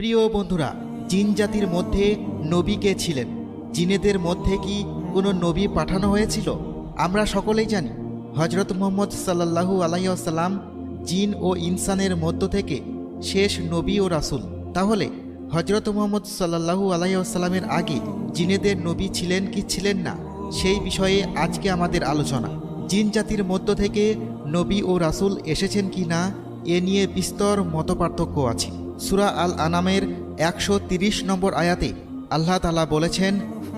প্রিয় বন্ধুরা, জিন জাতির মধ্যে নবী কে ছিলেন? জিনেদের মধ্যে কি কোনো নবী পাঠানো হয়েছিল? আমরা সকলেই জানি হজরত মুহাম্মদ সাল্লাল্লাহু আলাইহি ওয়াসাল্লাম জিন ও ইনসানের মধ্য থেকে শেষ নবী ও রাসূল। তাহলে হজরত মুহাম্মদ সাল্লাল্লাহু আলাইহি ওয়াসাল্লামের আগে জিনেদের নবী ছিলেন কি ছিলেন না, সেই বিষয়ে আজকে আমাদের আলোচনা। জিন জাতির মধ্য থেকে নবী ও রাসূল এসেছেন কি না, এ নিয়ে বিস্তর মতপার্থক্য আছে। সূরা আল আনামের 130 নম্বর আয়াতে আল্লাহ তাআলা বলেছেন,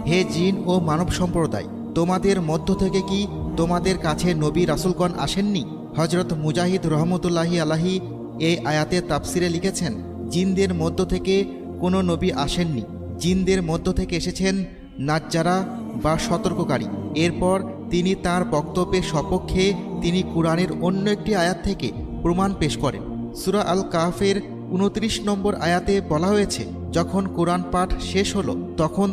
হে জিন ও মানব সম্প্রদায়, তোমাদের মধ্য থেকে কি তোমাদের কাছে নবী রাসূলগণ আসেননি? হজরত মুজাহিদ রহমতুল্লাহি আলাহি এই আয়াতে তাফসিরে লিখেছেন, জিনদের মধ্য থেকে কোনো নবী আসেননি। জিনদের মধ্য থেকে এসেছেন নাজ্জারা বা সতর্ককারী। এরপর তিনি তার বক্তব্যের সপক্ষে তিনি কুরআনের অন্য একটি আয়াত থেকে প্রমাণ পেশ করেন। সূরা আল কাহফের 29 নম্বর আয়াতে বলা হয়েছে, যখন কোরআন পাঠ শেষ হলো তখন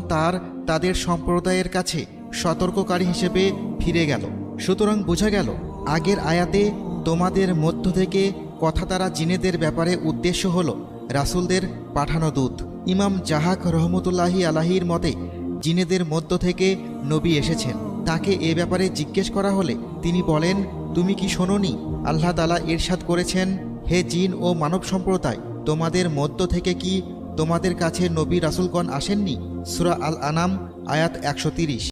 তাদের সম্প্রদায়ের কাছে সতর্ককারী হিসেবে ফিরে গেল। সুতরাং বোঝা গেল, আগের আয়াতে তোমাদের মধ্য থেকে কথা দ্বারা জিনেদের ব্যাপারে উদ্দেশ্য হল রাসূলদের পাঠানো দূত। ইমাম জাহাক রহমতুল্লাহি আলাহির মতে জিনেদের মধ্য থেকে নবী এসেছেন। তাকে এ ব্যাপারে জিজ্ঞেস করা হলে তিনি বলেন, তুমি কি শোনোনি আল্লাহ তাআলা ইরশাদ করেছেন, হে জিন ও মানব সম্প্রদায়, তোমাদের মধ্য থেকে কি তোমাদের কাছে নবী রাসূলগণ আসেননি? সূরা আল আনাম আয়াত 130।